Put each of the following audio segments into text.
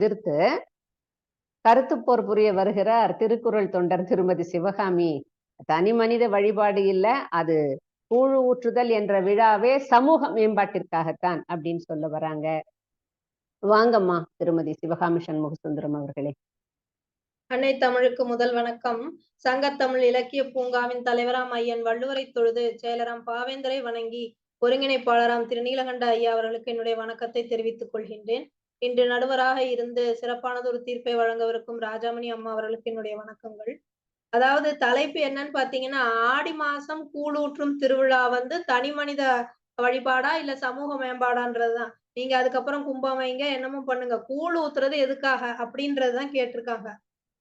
எதிர்த்து கருத்துப்போர் புரிய வருகிறார் திருக்குறள் தொண்டர் திருமதி சிவகாமி. தனி மனித வழிபாடு இல்ல, அது கூழு ஊற்றுதல் என்ற விழாவே சமூக மேம்பாட்டிற்காகத்தான் அப்படின்னு சொல்ல வராங்க. வாங்கம்மா திருமதி சிவகாமி சண்முக சுந்தரம் அவர்களே. அன்னை தமிழுக்கு முதல் வணக்கம். சங்கத்தமிழ் இலக்கிய பூங்காவின் தலைவராம் ஐயன் வள்ளுவரை தொழுது செயலராம் பாவேந்தரை வணங்கி ஒருங்கிணைப்பாளராம் திருநீலகண்ட ஐயா அவர்களுக்கு என்னுடைய வணக்கத்தை தெரிவித்துக் கொள்கின்றேன். இன்று நடுவராக இருந்து சிறப்பானதொரு தீர்ப்பை வழங்கவிருக்கும் ராஜாமணி அம்மா அவர்களுக்கு என்னுடைய வணக்கங்கள். அதாவது தலைப்பு என்னன்னு பாத்தீங்கன்னா, ஆடி மாசம் கூழூற்றும் திருவிழா தனி மனித வழிபாடா இல்ல சமூக மேம்பாடான்றதுதான். நீங்க அதுக்கப்புறம் கும்பம் வைங்க, என்னமோ பண்ணுங்க, கூழ் ஊத்துறது எதுக்காக அப்படின்றதுதான் கேட்டிருக்காங்க.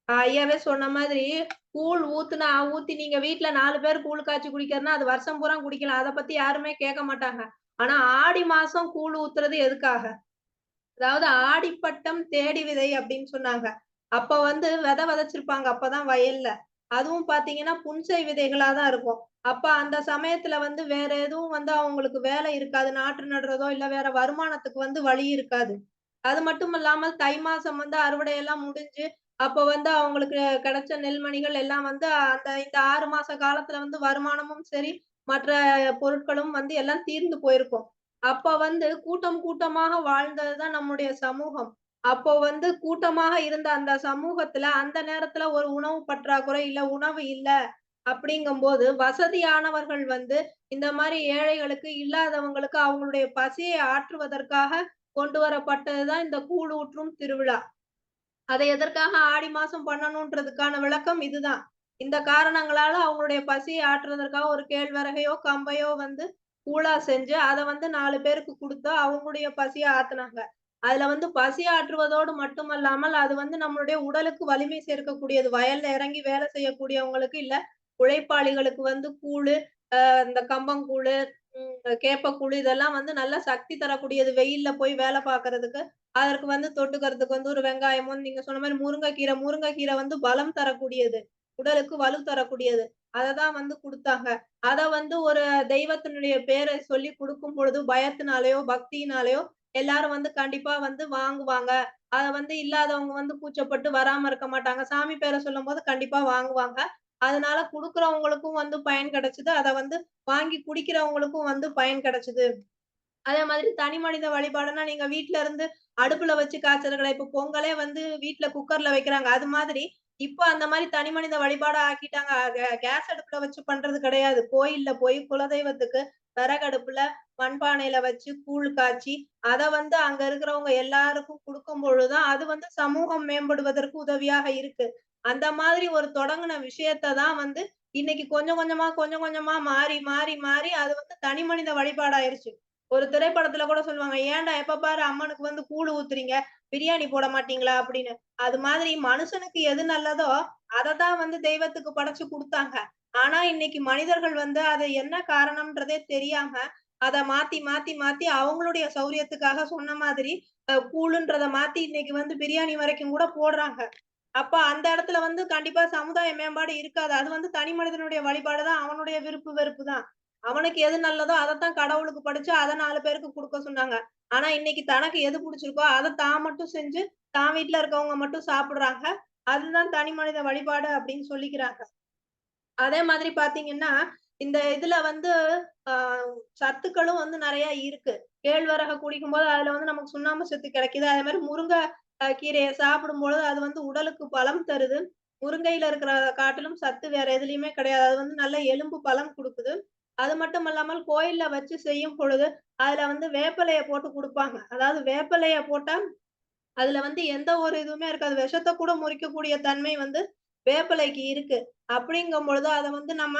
ஐயாவே சொன்ன மாதிரி கூழ் ஊத்தி நீங்க வீட்ல 4 பேர் கூழ் காய்ச்சி குடிக்கிறதுன்னா அது வருஷம் பூரா குடிக்கலாம். அத பத்தி யாருமே கேட்க மாட்டாங்க. ஆனா ஆடி மாசம் கூழ் ஊத்துறது எதுக்காக? அதாவது ஆடிப்பட்டம் தேடி விதை அப்படின்னு சொன்னாங்க. அப்ப விதை விதைச்சிருப்பாங்க அப்பதான் வயல்ல. அதுவும் பாத்தீங்கன்னா புன்செய் விதைகளா தான் இருக்கும். அப்ப அந்த சமயத்துல வேற எதுவும் அவங்களுக்கு வேலை இருக்காது. நாற்று நடுறதோ இல்ல வேற வருமானத்துக்கு வழி இருக்காது. அது மட்டும் இல்லாமல் தை மாசம் அறுவடை எல்லாம் முடிஞ்சு அப்ப அவங்களுக்கு கிடைச்ச நெல்மணிகள் எல்லாம் அந்த இந்த 6 மாச காலத்துல வருமானமும் சரி, மற்ற பொருட்களும் எல்லாம் தீர்ந்து போயிருக்கும். அப்ப கூட்டம் கூட்டமாக வாழ்ந்ததுதான் நம்முடைய சமூகம். அப்போ கூட்டமாக இருந்த அந்த சமூகத்துல அந்த நேரத்துல ஒரு உணவு பற்றாக்குறை இல்ல உணவு இல்ல அப்படிங்கும்போது வசதியானவர்கள் இந்த மாரி ஏழைகளுக்கு இல்லாதவங்களுக்கு அவங்களுடைய பசியை ஆற்றுவதற்காக கொண்டு வரப்பட்டதுதான் இந்த கூழூற்றும் திருவிழா. அதை எதற்காக ஆடி மாசம் பண்ணணுன்றதுக்கான விளக்கம் இதுதான். இந்த காரணங்களால அவங்களுடைய பசியை ஆற்றுவதற்காக ஒரு கேழ்வரகையோ, கம்பையோ கூழா செஞ்சு அத 4 பேருக்கு குடுத்து அவங்களுடைய பசிய ஆத்துனாங்க. அதுல பசி ஆற்றுவதோடு மட்டுமல்லாமல் அது நம்மளுடைய உடலுக்கு வலிமை சேர்க்கக்கூடியது. வயல்ல இறங்கி வேலை செய்யக்கூடியவங்களுக்கு இல்ல உழைப்பாளிகளுக்கு கூழு, இந்த கம்பங்கூழு, கேப்பக்கூழு இதெல்லாம் நல்ல சக்தி தரக்கூடியது. வெயில்ல போய் வேலை பார்க்கறதுக்கு. அதற்கு தொட்டுக்கிறதுக்கு ஒரு வெங்காயமும், நீங்க சொன்ன மாரி முருங்கைக்கீரை. முருங்கைக்கீரை பலம் தரக்கூடியது. உடலுக்கு வலு தரக்கூடியது. அததான் குடுத்தாங்க. அத ஒரு தெய்வத்தினுடைய பேரை சொல்லி குடுக்கும் பொழுது பயத்தினாலயோ, பக்தியினாலயோ எல்லாரும் கண்டிப்பா வாங்குவாங்க. அத இல்லாதவங்க கூச்சப்பட்டு வராம இருக்க மாட்டாங்க. சாமி பேர சொல்லும்போது கண்டிப்பா வாங்குவாங்க. அதனால குடுக்குறவங்களுக்கும் பயன் கிடைச்சது. அத வாங்கி குடிக்கிறவங்களுக்கும் பயன் கிடைச்சது. அதே மாதிரி தனி மனித வழிபாடுன்னா, நீங்க வீட்ல இருந்து அடுப்புல வச்சு காய்ச்சறது இப்ப பொங்கலே வீட்ல குக்கர்ல வைக்கிறாங்க. அது மாதிரி இப்ப அந்த மாரி தனி மனித வழிபாடா ஆக்கிட்டாங்க. கேஸ் அடுப்புல வச்சு பண்றது கிடையாது. கோயில்ல போய் குலதெய்வத்துக்கு விறகடுப்புல மண்பானையில வச்சு கூழ் காய்ச்சி, அத அங்க இருக்கிறவங்க எல்லாருக்கும் குடுக்கும் பொழுது தான் அது சமூகம் மேம்படுவதற்கு உதவியாக இருக்கு. அந்த மாதிரி ஒரு தொடங்குன விஷயத்த தான் இன்னைக்கு கொஞ்சம் கொஞ்சமா, கொஞ்சம் கொஞ்சமா மாறி, மாறி, மாறி அது தனி மனித வழிபாடாயிருச்சு. ஒரு திரைப்படத்துல கூட சொல்லுவாங்க, "ஏன்டா எப்ப பாரு அம்மனுக்கு கூழு ஊத்துறீங்க, பிரியாணி போட மாட்டீங்களா?" அப்படின்னு. அது மாதிரி மனுஷனுக்கு எது நல்லதோ, அததான் தெய்வத்துக்கு படைச்சு குடுத்தாங்க. ஆனா இன்னைக்கு மனிதர்கள் அத என்ன காரணம்ன்றதே தெரியாம, அத மாத்தி, மாத்தி, மாத்தி அவங்களுடைய சௌரியத்துக்காக சொன்ன மாதிரி, கூழுன்றத மாத்தி இன்னைக்கு பிரியாணி வரைக்கும் கூட போடுறாங்க. அப்ப அந்த இடத்துல கண்டிப்பா சமுதாய மேம்பாடு இருக்காது. அது தனி மனிதனுடைய வழிபாடு தான். அவனுடைய விருப்பு, வெறுப்பு தான். அவனுக்கு எது நல்லதோ அதத்தான் கடவுளுக்கு படைச்சு அத 4 பேருக்கு குடுக்க சொன்னாங்க. ஆனா இன்னைக்கு தனக்கு எது புடிச்சிருக்கோ அத தான் மட்டும் செஞ்சு, தான் வீட்ல இருக்கவங்க மட்டும் சாப்பிடுறாங்க. அதுதான் தனி மனித வழிபாடு அப்படின்னு சொல்லிக்கிறாங்க. அதே மாதிரி பார்த்தீங்கன்னா, இந்த இதுல அ சத்துக்களும் நெறைய இருக்கு. கேழ்வரக குடிக்கும்போது அதுல நமக்கு சுண்ணாம்பு சத்து கிடைக்குது. அதே மாரி முருங்கை கீரைய சாப்பிடும்பொழுது அது உடலுக்கு பலம் தருது. முருங்கையில இருக்கிற காட்டிலும் சத்து வேற எதுலயுமே கிடையாது. அது நல்ல எலும்பு பலம் குடுக்குது. அது மட்டும் இல்லாமல் கோயில்ல வச்சு செய்யும் பொழுது, அதுல வேப்பிலைய போட்டு குடுப்பாங்க. அதாவது வேப்பிலைய போட்டா அதுல எந்த ஒரு இதுவுமே இருக்காது. விஷத்த கூட முறிக்கக்கூடிய தன்மை வேப்பிலைக்கு இருக்கு. அப்படிங்கும் பொழுது அத நம்ம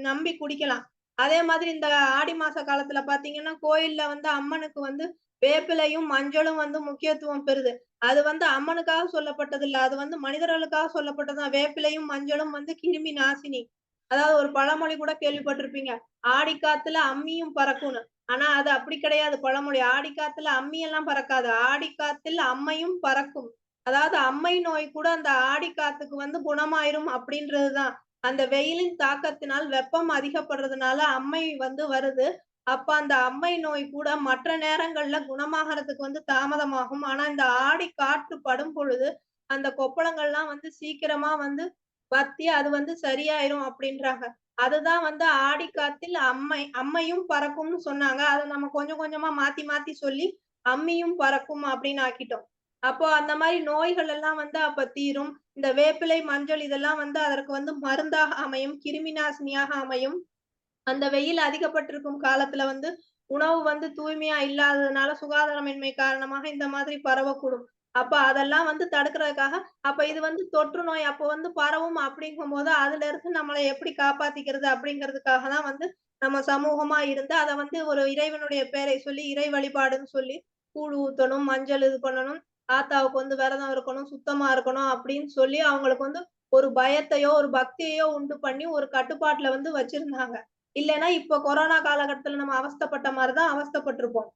நம்பி குடிக்கலாம். அதே மாதிரி இந்த ஆடி மாச காலத்துல பார்த்தீங்கன்னா, கோயில்ல அம்மனுக்கு வேப்பிலையும், மஞ்சளும் முக்கியத்துவம் பெறுது. அது அம்மனுக்காக சொல்லப்பட்டது இல்ல. அது மனிதர்களுக்காக சொல்லப்பட்டது தான். வேப்பிலையும், மஞ்சளும் கிருமி நாசினி. அதாவது ஒரு பழமொழி கூட கேள்விப்பட்டிருப்பீங்க. "ஆடி காத்துல அம்மியும் பறக்கும்னு." ஆனா அது அப்படி கிடையாது பழமொழி. ஆடி காத்துல அம்மி எல்லாம் பறக்காது. ஆடி காத்தில் அம்மையும் பறக்கும். அதாவது அம்மை நோய் கூட அந்த ஆடி காத்துக்கு குணமாயிரும் அப்படின்றதுதான். அந்த வெயிலின் தாக்கத்தினால் வெப்பம் அதிகப்படுறதுனால அம்மை வருது. அப்ப அந்த அம்மை நோய் கூட மற்ற நேரங்கள்ல குணமாகறதுக்கு வந்து தாமதமாகும். ஆனா இந்த ஆடி காற்று படும் பொழுது, அந்த கொப்பளங்கள்லாம் வந்து சீக்கிரமா வந்து வத்தி அது வந்து சரியாயிரும் அப்படின்றாங்க. அதுதான் வந்து ஆடி காத்தில் அம்மையும் பறக்கும்னு சொன்னாங்க. அத நம்ம கொஞ்சம் கொஞ்சமா மாத்தி மாத்தி சொல்லி, அம்மியும் பறக்கும் அப்படின்னு ஆக்கிட்டோம். அப்போ அந்த மாரி நோய்கள் எல்லாம் வந்து அப்ப தீரும். இந்த வேப்பிலை, மஞ்சள் இதெல்லாம் வந்து அதற்கு வந்து மருந்தாக அமையும். கிருமி நாசினியாக அமையும். அந்த வெயில் அதிகப்பட்டிருக்கும் காலத்துல வந்து உணவு வந்து தூய்மையா இல்லாததுனால சுகாதாரமின்மை காரணமாக இந்த மாதிரி பரவக்கூடும். அப்ப அதெல்லாம் வந்து தடுக்கிறதுக்காக அப்ப இது வந்து தொற்று நோய் அப்ப வந்து பரவும் அப்படிங்கும்போது அதுல இருந்து நம்மள எப்படி காப்பாத்திக்கிறது அப்படிங்கிறதுக்காக தான் வந்து நம்ம சமூகமா இருந்து அத வந்து ஒரு இறைவனுடைய பேரை சொல்லி இறை வழிபாடுன்னு சொல்லி கூழ் ஊத்தணும், மஞ்சள் இது பண்ணணும், ஆத்தாவுக்கு வந்து விரதம் இருக்கணும், சுத்தமா இருக்கணும் அப்படின்னு சொல்லி அவங்களுக்கு வந்து ஒரு பயத்தையோ, ஒரு பக்தியையோ உண்டு பண்ணி ஒரு கட்டுப்பாட்டுல வந்து வச்சிருந்தாங்க. இல்லன்னா, இப்ப கொரோனா காலகட்டத்துல நம்ம அவஸ்தைப்பட்ட மாரி தான் அவஸ்தைப்பட்டுருப்போம்.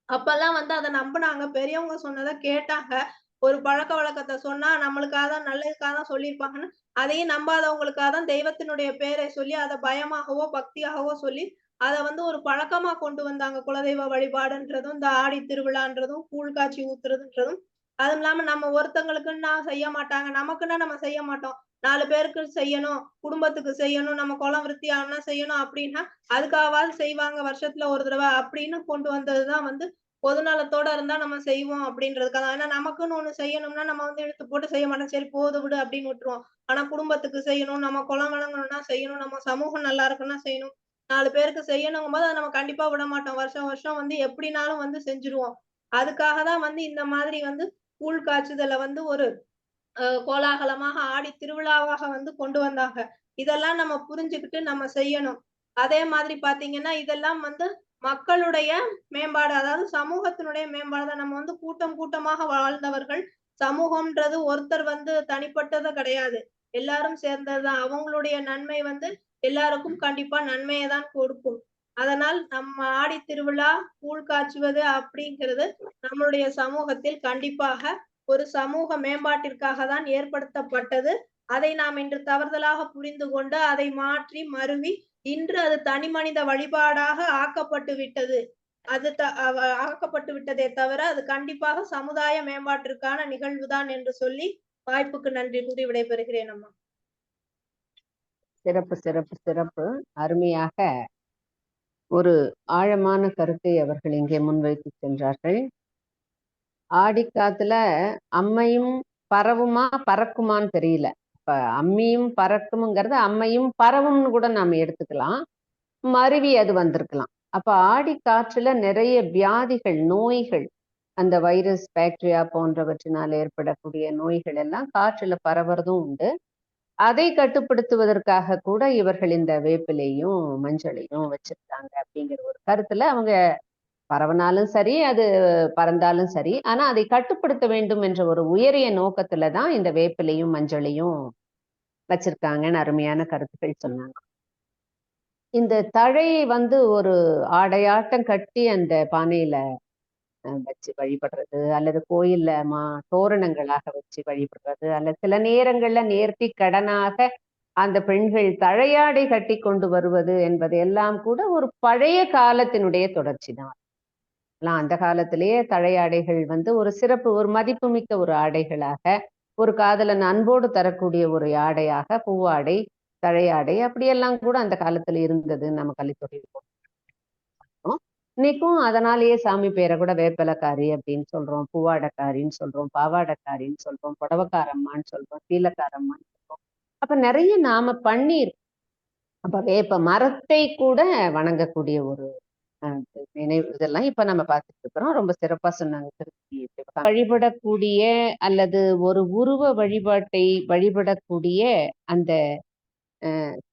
அப்பல்லாம் வந்து அத நம்புனாங்க. பெரியவங்க சொன்னத கேட்டாங்க. ஒரு பழக்கவழக்கத்த சொன்னா நம்மளுக்காக தான் நல்லதுக்காக தான் சொல்லியிருப்பாங்கன்னு, அதையும் நம்பாதவங்களுக்காக தான் தெய்வத்தினுடைய பேரை சொல்லி, அத பயமாகவோ, பக்தியாகவோ சொல்லி, அத வந்து ஒரு பழக்கமா கொண்டு வந்தாங்க. குலதெய்வ வழிபாடுன்றதும், இந்த ஆடி திருவிழான்றதும், கூழ் காய்ச்சி ஊத்துறதுன்றதும். அதுவும் இல்லாம நம்ம ஒருத்தங்களுக்குன்னா செய்ய மாட்டாங்க. நமக்குன்னா நம்ம செய்ய மாட்டோம். 4 பேருக்கு செய்யணும், குடும்பத்துக்கு செய்யணும், நம்ம குலம் விருத்தியாகணும்னா செய்யணும் அப்டின்னா, அதுக்காகவாது செய்வாங்க வருஷத்துல ஒரு தடவ அப்படின்னு கொண்டு வந்தது தான் வந்து பொதுநலத்தோட இருந்தா நம்ம செய்வோம் அப்படின்றதுக்காக. ஏன்னா நமக்குன்னு ஒண்ணு செய்யணும்னா நம்ம வந்து இழுத்து போட்டு செய்ய மாட்டோம். சரி போது விடு அப்படின்னு விட்டுருவோம். ஆனா குடும்பத்துக்கு செய்யணும், நம்ம குலம் வழங்கணும்னா செய்யணும், நம்ம சமூகம் நல்லா இருக்கணும்னா செய்யணும். 4 பேருக்கு செய்யணுங்கும்போது அத நம்ம கண்டிப்பா விட மாட்டோம். வருஷம் வருஷம் வந்து எப்படினாலும் வந்து செஞ்சுருவோம். அதுக்காக தான் வந்து இந்த மாதிரி வந்து கூழ் காய்ச்சுதல வந்து ஒரு கோலாகலமாக ஆடி திருவிழாவாக வந்து கொண்டு வந்தாங்க. இதெல்லாம் நம்ம புரிஞ்சுகிட்டு நம்ம செய்யணும். அதே மாதிரி பார்த்தீங்கன்னா, இதெல்லாம் வந்து மக்களுடைய மேம்பாடு. அதாவது சமூகத்தினுடைய மேம்பாடு தான். நம்ம வந்து கூட்டம் கூட்டமாக வாழ்ந்தவர்கள். சமூகம்ன்றது ஒருத்தர் வந்து தனிப்பட்டது கிடையாது. எல்லாரும் சேர்ந்தது தான். அவங்களுடைய நன்மை வந்து எல்லாருக்கும் கண்டிப்பா நன்மைய தான் கொடுக்கும். அதனால் நம்ம ஆடி திருவிழா, கூழ் காய்ச்சுவது அப்படிங்கிறது நம்மளுடைய சமூகத்தில் கண்டிப்பாக ஒரு சமூக மேம்பாட்டிற்காக தான் ஏற்படுத்தப்பட்டது. அதை நாம் இன்று தவறுதலாக புரிந்து கொண்டு, அதை மாற்றி மருவி, இன்று அது தனிமனித வழிபாடாக ஆக்கப்பட்டு விட்டது. அது த அவ ஆக்கப்பட்டு விட்டதே தவிர, அது கண்டிப்பாக சமுதாய மேம்பாட்டிற்கான நிகழ்வு தான் என்று சொல்லி, வாய்ப்புக்கு நன்றி கூறி விடைபெறுகிறேன் அம்மா. சிறப்பு, சிறப்பு, சிறப்பு. அருமையாக ஒரு ஆழமான கருத்தை அவர்கள் இங்கே முன்வைத்து சென்றார்கள். ஆடிக்காத்துல அம்மையும் பரவுமா பறக்குமான்னு தெரியல. இப்ப அம்மியும் பறக்கும்ங்கிறது அம்மையும் பரவும்னு கூட நாம எடுத்துக்கலாம். மருவி அது வந்திருக்கலாம். அப்ப ஆடி காற்றுல நிறைய வியாதிகள், நோய்கள், அந்த வைரஸ், பாக்டீரியா போன்றவற்றினால் ஏற்படக்கூடிய நோய்கள் எல்லாம் காற்றுல பரவுறதும் உண்டு. அதை கட்டுப்படுத்துவதற்காக கூட இவர்கள் இந்த வேப்பிலையும் மஞ்சளையும் வச்சிருக்காங்க அப்படிங்கிற ஒரு கருத்துல அவங்க பரவனாலும் சரி, அது பறந்தாலும் சரி, ஆனா அதை கட்டுப்படுத்த வேண்டும் என்ற ஒரு உயரிய நோக்கத்துல தான் இந்த வேப்பிலையும் மஞ்சளையும் வச்சிருக்காங்கன்னு அருமையான கருத்துக்கள் சொன்னாங்க. இந்த தழையை வந்து ஒரு ஆடையாட்டம் கட்டி அந்த பானையில வச்சு வழிபடுறது, அல்லது கோயில்ல தோரணங்களாக வச்சு வழிபடுறது, அல்லது சில நேரங்கள்ல நேர்த்தி கடனாக அந்த பெண்கள் தழையாடை கட்டி கொண்டு வருவது என்பது எல்லாம் கூட ஒரு பழைய காலத்தினுடைய தொடர்ச்சி தான். அந்த காலத்திலேயே தழையாடைகள் வந்து ஒரு சிறப்பு, ஒரு மதிப்புமிக்க ஒரு ஆடைகளாக, ஒரு காதலன் அன்போடு தரக்கூடிய ஒரு ஆடையாக பூவாடை, தழையாடை அப்படியெல்லாம் கூட அந்த காலத்துல இருந்ததுன்னு நம்ம கலித்தொகை போட்டோம். இன்னைக்கும் அதனாலேயே சாமி பேரை கூட வேப்பலக்காரி அப்படின்னு சொல்றோம், பூவாடைக்காரின்னு சொல்றோம், பாவாடைக்காரின்னு சொல்றோம், புடவக்காரம்மான்னு சொல்றோம், சீலக்காரம்மான்னு சொல்றோம். அப்ப நிறைய நாம பண்ணியிருக்கோம். அப்ப வேப்ப மரத்தை கூட வணங்கக்கூடிய ஒரு நினைவு இதெல்லாம் இப்ப நம்ம பார்த்துட்டு இருக்கிறோம். ரொம்ப சிறப்பா சொன்னாங்க திருச்சி சிவகாமி. வழிபடக்கூடிய அல்லது ஒரு உருவ வழிபாட்டை வழிபடக்கூடிய அந்த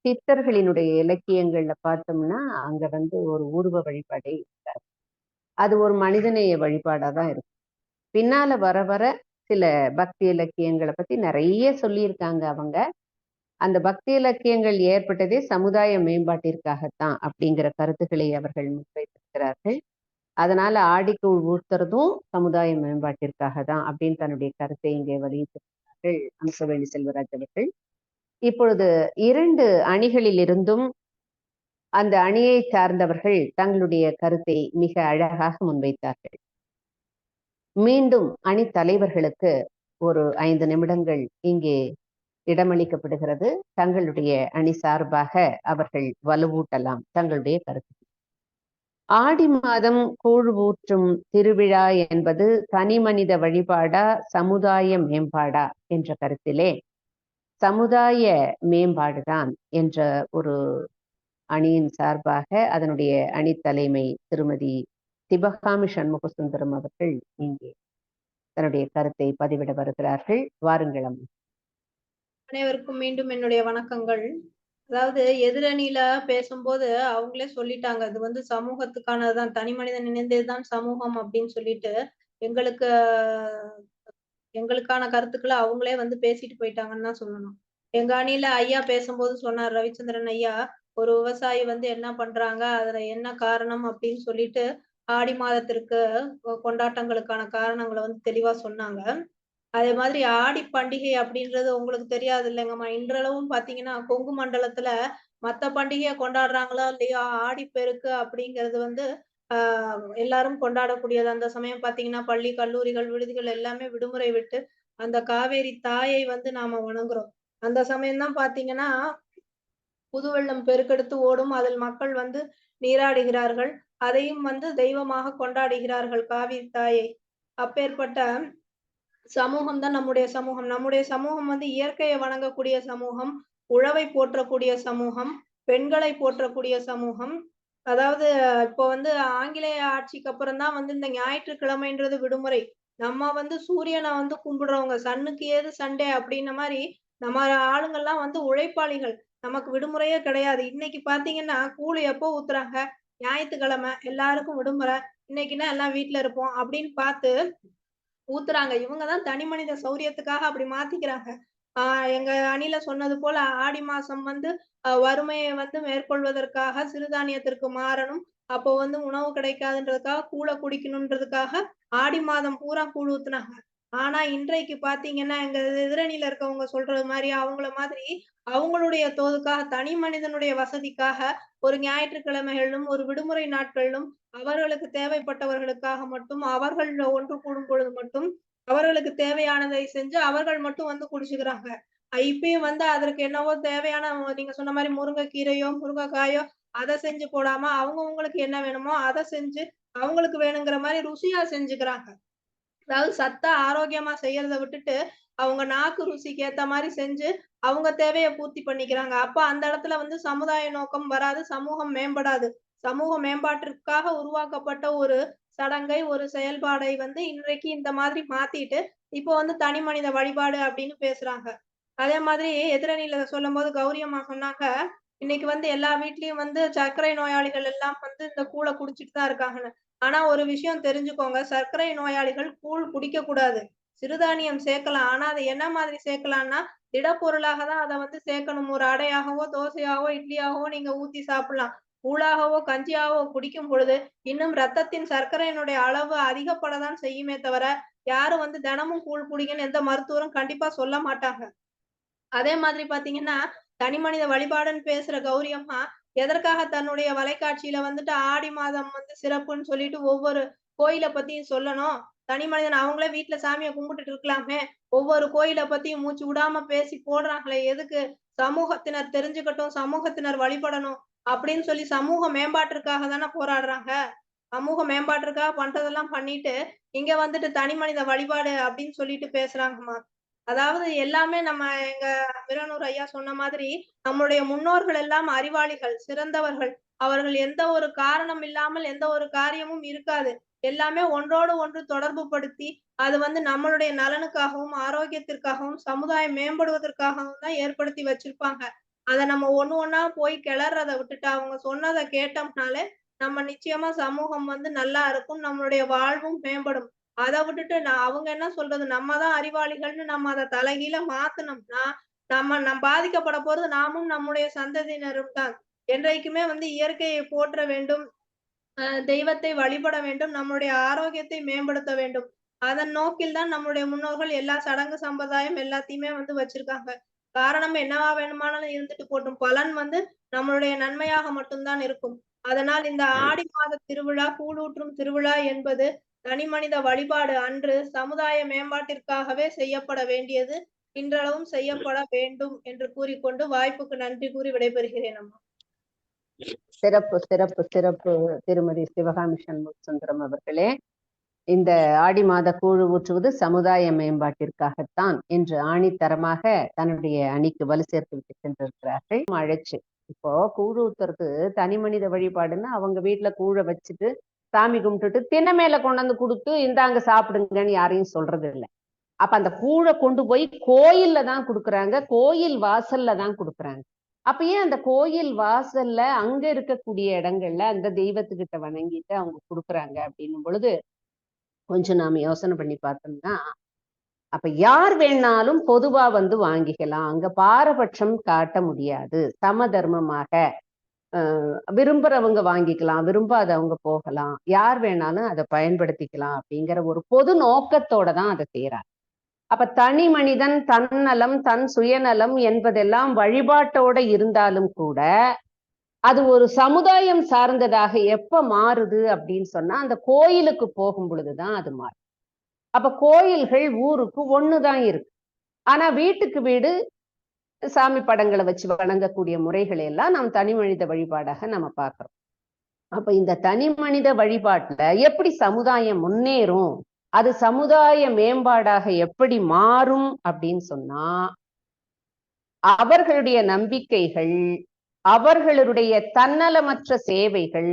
சித்தர்களினுடைய இலக்கியங்கள்ல பார்த்தோம்னா அங்க வந்து ஒரு உருவ வழிபாடே இருக்காது. அது ஒரு மனிதநேய வழிபாடா தான் இருக்கும். பின்னால வர வர சில பக்தி இலக்கியங்களை பத்தி நிறைய சொல்லியிருக்காங்க அவங்க. அந்த பக்தி இலக்கியங்கள் ஏற்பட்டதே சமுதாய மேம்பாட்டிற்காகத்தான் அப்படிங்கிற கருத்துக்களை அவர்கள் முன்வைத்திருக்கிறார்கள். அதனால ஆடிக்கூழ் ஊத்துறதும் சமுதாய மேம்பாட்டிற்காக தான் அப்படின்னு தன்னுடைய கருத்தை இங்கே வலியுறுத்தினார்கள் அம்சவேணி செல்வராஜ் அவர்கள். இப்பொழுது 2 அணிகளில் இருந்தும் அந்த அணியை சார்ந்தவர்கள் தங்களுடைய கருத்தை மிக அழகாக முன்வைத்தார்கள். மீண்டும் அணி தலைவர்களுக்கு ஒரு 5 நிமிடங்கள் இங்கே இடமளிக்கப்படுகிறது. தங்களுடைய அணி சார்பாக அவர்கள் வலுவூட்டலாம் தங்களுடைய கருத்து. ஆடி மாதம் கூழ் ஊற்றும் திருவிழா என்பது தனிமனித வழிபாடா சமுதாய மேம்பாடா என்ற கருத்திலே சமுதாய மேம்பாடுதான் என்ற ஒரு அணியின் சார்பாக அதனுடைய அணி தலைமை திருமதி சிவகாமி சண்முக சுந்தரம் அவர்கள் இங்கே தன்னுடைய கருத்தை பதிவிட வருகிறார்கள். வாருங்கள் அம்மா. அனைவருக்கும் மீண்டும் என்னுடைய வணக்கங்கள். அதாவது எதிரணியில பேசும்போது அவங்களே சொல்லிட்டாங்க. அது வந்து சமூகத்துக்கானதுதான். தனி மனிதன் இணைந்ததுதான் சமூகம் அப்படின்னு சொல்லிட்டு, எங்களுக்கு எங்களுக்கான கருத்துக்கள அவங்களே வந்து பேசிட்டு போயிட்டாங்கன்னு தான் சொல்லணும். எங்க அணியில ஐயா பேசும்போது சொன்னார் ரவிச்சந்திரன் ஐயா, ஒரு விவசாயி வந்து என்ன பண்றாங்க, அதுல என்ன காரணம் அப்படின்னு சொல்லிட்டு, ஆடி மாதத்திற்கு கொண்டாட்டங்களுக்கான காரணங்கள வந்து தெளிவா சொன்னாங்க. அதே மாதிரி ஆடி பண்டிகை அப்படின்றது உங்களுக்கு தெரியாது இல்லைங்கம்மா. இன்றளவும் பார்த்தீங்கன்னா, கொங்கு மண்டலத்துல மத்த பண்டிகைய கொண்டாடுறாங்களோ இல்லையோ, ஆடிப்பெருக்கு அப்படிங்கிறது வந்து ஆ எல்லாரும் கொண்டாடக்கூடியது. அந்த சமயம் பார்த்தீங்கன்னா, பள்ளி, கல்லூரிகள், விடுதிகள் எல்லாமே விடுமுறை விட்டு, அந்த காவேரி தாயை வந்து நாம வணங்குறோம். அந்த சமயம் தான் பார்த்தீங்கன்னா, புது வெள்ளம் பெருக்கெடுத்து ஓடும். அதில் மக்கள் வந்து நீராடுகிறார்கள். அதையும் வந்து தெய்வமாக கொண்டாடுகிறார்கள் காவிரி தாயை. அப்பேற்பட்ட சமூகம் தான் நம்முடைய சமூகம். நம்முடைய சமூகம் வந்து இயற்கையை வணங்கக்கூடிய சமூகம், உழவை போற்றக்கூடிய சமூகம், பெண்களை போற்றக்கூடிய சமூகம். அதாவது இப்போ வந்து ஆங்கிலேய ஆட்சிக்கு அப்புறம் தான் வந்து இந்த ஞாயிற்றுக்கிழமைன்றது விடுமுறை. நம்ம வந்து சூரியன வந்து கும்பிடுறவங்க. சன்னுக்கு ஏது சண்டே அப்படின்ன மாரி, நம்ம ஆளுங்கலாம் வந்து உழைப்பாளிகள். நமக்கு விடுமுறையே கிடையாது. இன்னைக்கு பார்த்தீங்கன்னா, கூலி எப்போ ஊத்துறாங்க? ஞாயித்துக்கிழமை எல்லாருக்கும் விடுமுறை. இன்னைக்குன்னா எல்லாம் வீட்ல இருப்போம் அப்படின்னு பார்த்து ஊத்துறாங்க. இவங்க தான் தனி மனித சௌரியத்துக்காக அப்படி மாத்திக்கிறாங்க. ஆ எங்க அணில சொன்னது போல ஆடி மாசம் வந்து வறுமையை வந்து மேற்கொள்வதற்காக சிறுதானியத்திற்கு மாறணும். அப்போ வந்து உணவு கிடைக்காதுன்றதுக்காக கூழ குடிக்கணுன்றதுக்காக ஆடி மாதம் பூரா கூழ் ஊத்துனாங்க. ஆனா இன்றைக்கு பார்த்தீங்கன்னா, எங்க எதிரணியில இருக்கவங்க சொல்றது மாரி, அவங்கள மாதிரி அவங்களுடைய தோதுக்காக தனி மனிதனுடைய வசதிக்காக ஒரு ஞாயிற்றுக்கிழமைகளிலும், ஒரு விடுமுறை நாட்களிலும் அவர்களுக்கு தேவைப்பட்டவர்களுக்காக மட்டும், அவர்கள் ஒன்று கூடும் பொழுது மட்டும், அவர்களுக்கு தேவையானதை செஞ்சு, அவர்கள் மட்டும் வந்து குடிச்சுக்கிறாங்க. இப்பயும் வந்து அதற்கு என்னவோ தேவையான நீங்க சொன்ன மாரி முருங்கைக்கீரையோ, முருங்கைக்காயோ அத செஞ்சு போடாம, அவங்கவங்களுக்கு என்ன வேணுமோ அத செஞ்சு, அவங்களுக்கு வேணுங்கிற மாரி ருசியா செஞ்சுக்கிறாங்க. அதாவது சத்தா, ஆரோக்கியமா செய்யறத விட்டுட்டு, அவங்க நாக்கு ருசிக்கு ஏத்த மாரி செஞ்சு, அவங்க தேவைய பூர்த்தி பண்ணிக்கிறாங்க. அப்ப அந்த இடத்துல வந்து சமுதாய நோக்கம் வராது, சமூகம் மேம்படாது. சமூக மேம்பாட்டிற்காக உருவாக்கப்பட்ட ஒரு சடங்கை, ஒரு செயல்பாடை வந்து இன்றைக்கு இந்த மாதிரி மாத்திட்டு, இப்போ வந்து தனி மனித வழிபாடு அப்படின்னு பேசுறாங்க. அதே மாதிரி எதிரணியில சொல்லும்போது கௌரி அம்மா சொன்னாங்க, இன்னைக்கு வந்து எல்லா வீட்லயும் வந்து சர்க்கரை நோயாளிகள் எல்லாம் வந்து இந்த கூழ குடிச்சிட்டு தான் இருக்காங்கன்னு. ஆனா ஒரு விஷயம் தெரிஞ்சுக்கோங்க, சர்க்கரை நோயாளிகள் கூழ் குடிக்கக்கூடாது. சிறுதானியம் சேர்க்கலாம். ஆனா அது என்ன மாதிரி சேர்க்கலான்னா, திடப்பொருளாக தான் அத வந்து சேர்க்கணும். ஒரு அடையாகவோ, தோசையாவோ, இட்லியாகவோ நீங்க ஊத்தி சாப்பிடலாம். கூழாகவோ, கஞ்சியாவோ குடிக்கும் பொழுது, இன்னும் ரத்தத்தின் சர்க்கரையினுடைய அளவு அதிகப்பட தான் செய்யுமே தவிர, யாரும் வந்து தினமும் கூழ் குடிங்கன்னு எந்த மருத்துவரும் கண்டிப்பா சொல்ல மாட்டாங்க. அதே மாதிரி பாத்தீங்கன்னா, தனி மனித வழிபாடுன்னு பேசுற கௌரி அம்மா, எதற்காக தன்னுடைய வலைக்காட்சியில வந்துட்டு ஆடி மாதம் வந்து சிறப்புன்னு சொல்லிட்டு ஒவ்வொரு கோயில பத்தியும் சொல்லணும். தனி மனிதன் அவங்களே வீட்ல சாமிய கும்பிட்டுட்டு இருக்கலாமே! ஒவ்வொரு கோயில பத்தியும் மூச்சு விடாம பேசி போடுறாங்களே எதுக்கு? சமூகத்தினர் தெரிஞ்சுக்கட்டும், சமூகத்தினர் வழிபடணும் அப்படின்னு சொல்லி சமூக மேம்பாட்டிற்காக தானே போராடுறாங்க. சமூக மேம்பாட்டிற்காக பண்றதெல்லாம் பண்ணிட்டு, இங்க வந்துட்டு தனி மனித வழிபாடு அப்படின்னு சொல்லிட்டு பேசுறாங்கம்மா. அதாவது எல்லாமே நம்ம எங்க மிரானூர் ஐயா சொன்ன மாதிரி, நம்முடைய முன்னோர்கள் எல்லாம் அறிவாளிகள், சிறந்தவர்கள். அவர்கள் எந்த ஒரு காரணம் இல்லாமல் எந்த ஒரு காரியமும் இருக்காது. எல்லாமே ஒன்றோடு ஒன்று தொடர்பு படுத்தி, அது வந்து நம்மளுடைய நலனுக்காகவும், ஆரோக்கியத்திற்காகவும், சமுதாயம் மேம்படுவதற்காகவும் தான் ஏற்படுத்தி வச்சிருப்பாங்க. அத நம்ம ஒண்ணு ஒண்ணா போய் கிளறத விட்டுட்டு, அவங்க சொன்னத கேட்டோம்னாலே, நம்ம நிச்சயமா சமூகம் வந்து நல்லா இருக்கும். நம்மளுடைய வாழ்வும் மேம்படும். அத விட்டுட்டு அவங்க என்ன சொல்றது, நம்ம தான் அறிவாளிகள்னு நம்ம அத தலைகீழ மாத்துனோம்னா, நம் பாதிக்கப்பட போறது நாமும் நம்முடைய சந்ததியினரும் தான். என்றைக்குமே வந்து இயற்கையை போற்ற வேண்டும். தெய்வத்தை வழிபட வேண்டும். நம்முடைய ஆரோக்கியத்தை மேம்படுத்த வேண்டும். அதன் நோக்கில் தான் நம்முடைய முன்னோர்கள் எல்லா சடங்கு சம்பிரதாயம் எல்லாத்தையுமே வந்து வச்சிருக்காங்க. காரணம் என்னவா வேணுமானாலும் இருந்துட்டு போட்டும். பலன் நம்மளுடைய நன்மையாக மட்டும்தான் இருக்கும். அதனால் இந்த ஆடி மாத திருவிழா, கூழூற்றும் திருவிழா என்பது தனிமனித வழிபாடு அன்று சமுதாய மேம்பாட்டிற்காகவே செய்யப்பட வேண்டியது. இன்றளவும் செய்யப்பட வேண்டும் என்று கூறிக்கொண்டு வாய்ப்புக்கு நன்றி கூறி விடைபெறுகிறேன் அம்மா. சிறப்பு சிறப்பு சிறப்பு திருமதி சிவகாமி சண்முகசுந்தரம் அவர்களே. இந்த ஆடி மாத கூழு ஊற்றுவது சமுதாய மேம்பாட்டிற்காகத்தான் என்று ஆணித்தரமாக தன்னுடைய அணிக்கு வலு சேர்த்து விட்டு சென்றிருக்கிறார்கள். அழைச்சு இப்போ கூழு ஊத்துறது தனி மனித வழிபாடுன்னு அவங்க வீட்டுல கூழை வச்சுட்டு சாமி கும்பிட்டுட்டு தின மேல கொண்டாந்து கொடுத்து இந்தாங்க சாப்பிடுங்கன்னு யாரையும் சொல்றது இல்லை. அப்ப அந்த கூழை கொண்டு போய் கோயில்ல தான் கொடுக்குறாங்க, கோயில் வாசல்ல தான் கொடுக்குறாங்க. அப்ப ஏன் அந்த கோயில் வாசல்ல அங்க இருக்கக்கூடிய இடங்கள்ல அந்த தெய்வத்துக்கிட்ட வணங்கிட்டு அவங்க கொடுக்குறாங்க அப்படின்னும் பொழுது கொஞ்சம் நாம யோசனை பண்ணி பார்த்தோம்னா, அப்ப யார் வேணாலும் பொதுவா வாங்கிக்கலாம், அங்க பாரபட்சம் காட்ட முடியாது, சம தர்மமாக விரும்புறவங்க வாங்கிக்கலாம், விரும்பாதவங்க போகலாம், யார் வேணாலும் அதை பயன்படுத்திக்கலாம் அப்படிங்கிற ஒரு பொது நோக்கத்தோட தான் அதை செய்யறாங்க. அப்ப தனி மனிதன் தன்னலம் தன் சுயநலம் என்பதெல்லாம் வழிபாட்டோட இருந்தாலும் கூட அது ஒரு சமுதாயம் சார்ந்ததாக எப்ப மாறுது அப்படின்னு சொன்னா அந்த கோயிலுக்கு போகும் பொழுதுதான் அது மாறும். அப்ப கோயில்கள் ஊருக்கு ஒண்ணுதான் இருக்கு. ஆனா வீட்டுக்கு வீடு சாமி படங்களை வச்சு வணங்கக்கூடிய முறைகளை எல்லாம் நாம் தனி மனித வழிபாடாக நம்ம பார்க்கிறோம். அப்ப இந்த தனி மனித வழிபாட்டுல எப்படி சமுதாயம் முன்னேறும், அது சமுதாய மேம்பாடாக எப்படி மாறும் அப்படின்னு சொன்னா அவர்களுடைய நம்பிக்கைகள், அவர்களுடைய தன்னலமற்ற சேவைகள்,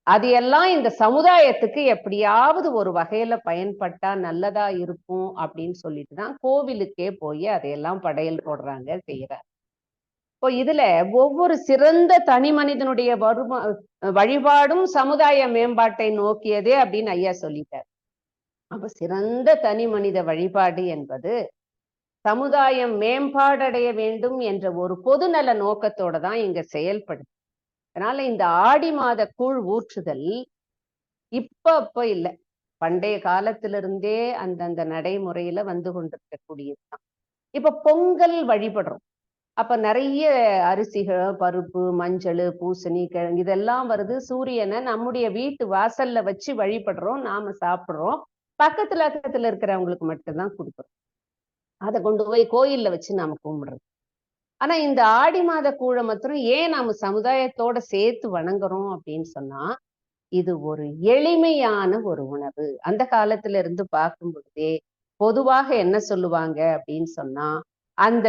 அது எல்லாம் இந்த சமுதாயத்துக்கு எப்படியாவது ஒரு வகையில பயன்பட்டா நல்லதா இருக்கும் அப்படின்னு சொல்லிட்டுதான் கோவிலுக்கே போய் அதையெல்லாம் படையல் போடுறாங்க, செய்யறாங்க. இப்போ இதுல ஒவ்வொரு சிறந்த தனி மனிதனுடைய வழிபாடும் சமுதாய மேம்பாட்டை நோக்கியதே அப்படின்னு ஐயா சொல்லிட்டார். அப்ப சிறந்த தனி மனித வழிபாடு என்பது சமுதாயம் மேம்பாடடைய வேண்டும் என்ற ஒரு பொதுநல நோக்கத்தோட தான் இங்க செயல்படுது. அதனால இந்த ஆடி மாத கூழ் ஊற்றுதல் இப்ப இல்லை, பண்டைய காலத்திலிருந்தே அந்தந்த நடைமுறையில வந்து கொண்டிருக்கக்கூடியதுதான். இப்ப பொங்கல் வழிபடுறோம். அப்ப நிறைய அரிசிகள், பருப்பு, மஞ்சள், பூசணி, கிழங்கு இதெல்லாம் வருது. சூரியனை நம்முடைய வீட்டு வாசல்ல வச்சு வழிபடுறோம், நாம சாப்பிடுறோம். பக்கத்துல இருக்கிறவங்களுக்கு மட்டும்தான் கொடுக்குறோம். அதை கொண்டு போய் கோயில்ல வச்சு நாம கும்பிடுறோம். ஆனா இந்த ஆடி மாத கூழை மாத்திரம் ஏன் நாம சமுதாயத்தோட சேர்த்து வணங்குறோம் அப்படின்னு சொன்னா, இது ஒரு எளிமையான ஒரு உணவு. அந்த காலத்துல இருந்து பார்க்கும் பொழுதே பொதுவாக என்ன சொல்லுவாங்க அப்படின்னு சொன்னா, அந்த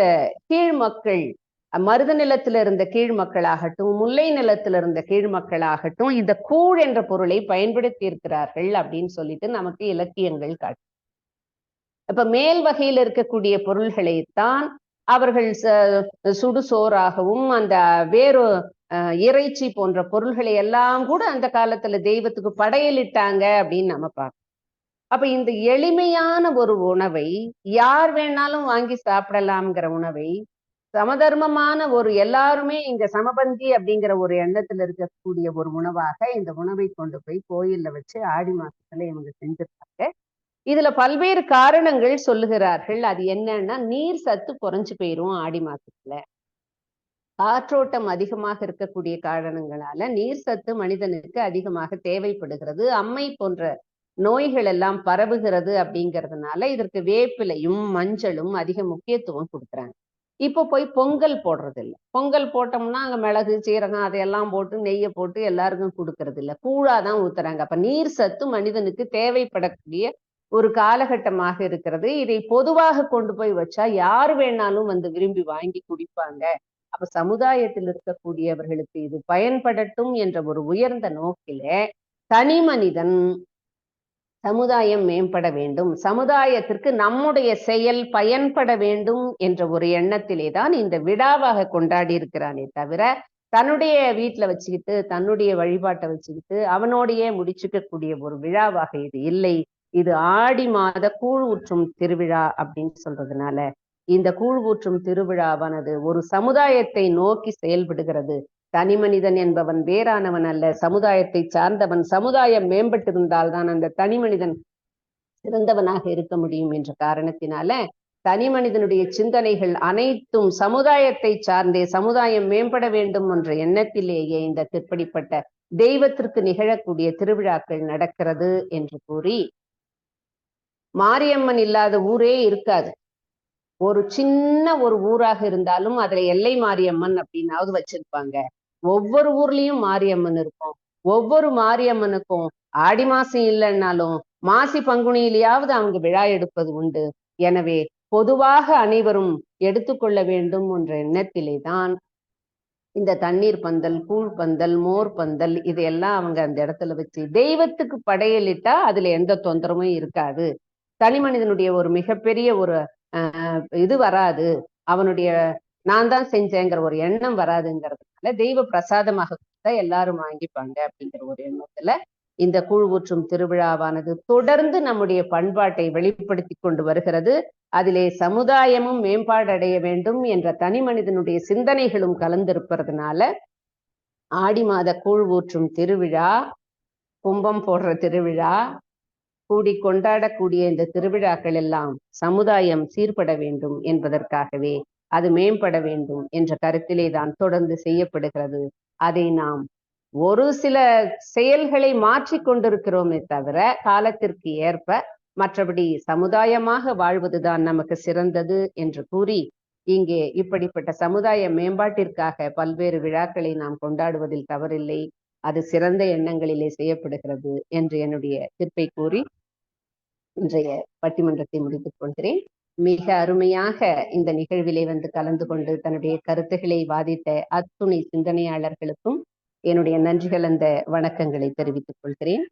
கீழ் மக்கள், மருத நிலத்துல இருந்த கீழ் மக்களாகட்டும், முல்லை நிலத்துல இருந்த கீழ் மக்களாகட்டும் இந்த கூழ் என்ற பொருளை பயன்படுத்தி இருக்கிறார்கள் அப்படின்னு சொல்லிட்டு நமக்கு இலக்கியங்கள் காட்டு. இப்ப மேல் வகையில் இருக்கக்கூடிய பொருள்களைத்தான் அவர்கள் சுடுசோறாகவும் அந்த வேறு இறைச்சி போன்ற பொருள்களை எல்லாம் கூட அந்த காலத்துல தெய்வத்துக்கு படையலிட்டாங்க அப்படின்னு நம்ம பார்க்கணும். அப்ப இந்த எளிமையான ஒரு உணவை யார் வேணாலும் வாங்கி சாப்பிடலாம்ங்கிற உணவை சமதர்மமான ஒரு எல்லாருமே இங்க சமபந்தி அப்படிங்கிற ஒரு எண்ணத்துல இருக்கக்கூடிய ஒரு உணவாக இந்த உணவை கொண்டு போய் கோயில்ல வச்சு ஆடி மாசத்துல இவங்க செஞ்சிருக்காங்க. இதுல பல்வேறு காரணங்கள் சொல்லுகிறார்கள். அது என்னன்னா, நீர் சத்து குறைஞ்சு போயிரும் ஆடி மாசத்துல, காற்றோட்டம் அதிகமாக இருக்கக்கூடிய காரணங்களால நீர் சத்து மனிதனுக்கு அதிகமாக தேவைப்படுகிறது, அம்மை போன்ற நோய்கள் எல்லாம் பரவுகிறது அப்படிங்கிறதுனால இதற்கு வேப்பிலையும் மஞ்சளும் அதிக முக்கியத்துவம் கொடுக்குறாங்க. இப்போ போய் பொங்கல் போடுறது இல்லை. பொங்கல் போட்டோம்னா அங்க மிளகு, சீரகம் அதையெல்லாம் போட்டு நெய்யை போட்டு எல்லாருக்கும் கொடுக்கறது இல்லை, கூழாதான் ஊத்துறாங்க. அப்ப நீர் சத்து மனிதனுக்கு தேவைப்படக்கூடிய ஒரு காலகட்டமாக இருக்கிறது. இதை பொதுவாக கொண்டு போய் வச்சா யார் வேணாலும் விரும்பி வாங்கி குடிப்பாங்க. அப்ப சமுதாயத்தில் இருக்கக்கூடியவர்களுக்கு இது பயன்படட்டும் என்ற ஒரு உயர்ந்த நோக்கிலே தனி மனிதன் சமுதாயம் மேம்பட வேண்டும், சமுதாயத்திற்கு நம்முடைய செயல் பயன்பட வேண்டும் என்ற ஒரு எண்ணத்திலே தான் இந்த விழாவாக கொண்டாடி இருக்கிறானே தவிர தன்னுடைய வீட்டுல வச்சுக்கிட்டு தன்னுடைய வழிபாட்டை வச்சுக்கிட்டு அவனோடையே முடிச்சுக்கக்கூடிய ஒரு விழாவாக இது இல்லை. இது ஆடி மாத கூழ் ஊற்றும் திருவிழா அப்படின்னு சொல்றதுனால இந்த கூழ் ஊற்றும் திருவிழாவானது ஒரு சமுதாயத்தை நோக்கி செயல்படுகிறது. தனி மனிதன் என்பவன் வேறானவன் அல்ல, சமுதாயத்தை சார்ந்தவன். சமுதாயம் மேம்பட்டிருந்தால்தான் அந்த தனி மனிதன் சிறந்தவனாக இருக்க முடியும் என்ற காரணத்தினால தனி மனிதனுடைய சிந்தனைகள் அனைத்தும் சமுதாயத்தை சார்ந்தே, சமுதாயம் மேம்பட வேண்டும் என்ற எண்ணத்திலேயே இந்த இப்படிப்பட்ட தெய்வத்திற்கு நிகழக்கூடிய திருவிழாக்கள் நடக்கிறது என்று கூறி, மாரியம்மன் இல்லாத ஊரே இருக்காது. ஒரு சின்ன ஒரு ஊராக இருந்தாலும் அதுல எல்லை மாரியம்மன் அப்படின்னாவது வச்சிருப்பாங்க. ஒவ்வொரு ஊர்லயும் மாரியம்மன் இருக்கும். ஒவ்வொரு மாரியம்மனுக்கும் ஆடி மாசம் இல்லைன்னாலும் மாசி பங்குனியிலேயாவது அவங்க விழா எடுப்பது உண்டு. எனவே பொதுவாக அனைவரும் எடுத்துக்கொள்ள வேண்டும் என்ற எண்ணத்திலே தான் இந்த தண்ணீர் பந்தல், கூழ் பந்தல், மோர் பந்தல் இதையெல்லாம் அவங்க அந்த இடத்துல வச்சு தெய்வத்துக்கு படையலிட்டா அதுல எந்த தொந்தரவும் இருக்காது. தனி மனிதனுடைய ஒரு மிகப்பெரிய ஒரு இது வராது, அவனுடைய நான் தான் செஞ்சேங்கிற ஒரு எண்ணம் வராதுங்கிறதுனால தெய்வ பிரசாதமாக கொடுத்தா எல்லாரும் வாங்கிப்பாங்க அப்படிங்கிற ஒரு எண்ணத்துல இந்த கூழ் ஊற்றும் திருவிழாவானது தொடர்ந்து நம்முடைய பண்பாட்டை வெளிப்படுத்தி கொண்டு வருகிறது. அதிலே சமுதாயமும் மேம்பாடு அடைய வேண்டும் என்ற தனி மனிதனுடைய சிந்தனைகளும் கலந்திருப்பதுனால ஆடி மாத கூழ் ஊற்றும் திருவிழா, கும்பம் போடுற திருவிழா, கூடி கொண்டாடக்கூடிய இந்த திருவிழாக்கள் எல்லாம் சமுதாயம் சீர்பட வேண்டும் என்பதற்காகவே, அது மேம்பட வேண்டும் என்ற கருத்திலே தான் தொடர்ந்து செய்யப்படுகிறது. அதை நாம் ஒரு சில செயல்களை மாற்றிக் கொண்டிருக்கிறோமே தவிர காலத்திற்கு ஏற்ப, மற்றபடி சமுதாயமாக வாழ்வதுதான் நமக்கு சிறந்தது என்று கூறி, இங்கே இப்படிப்பட்ட சமுதாய மேம்பாட்டிற்காக பல்வேறு விழாக்களை நாம் கொண்டாடுவதில் தவறில்லை. அது சிறந்த எண்ணங்களிலே செய்யப்படுகிறது என்று என்னுடைய தீர்ப்பை கூறி இன்றைய பட்டிமன்றத்தை முடித்துக் கொள்கிறேன். மிக அருமையாக இந்த நிகழ்விலே வந்து கலந்து கொண்டு தன்னுடைய கருத்துக்களை வாதித்த அத்துணை சிந்தனையாளர்களுக்கும் என்னுடைய நன்றி கலந்த வணக்கங்களை தெரிவித்துக் கொள்கிறேன்.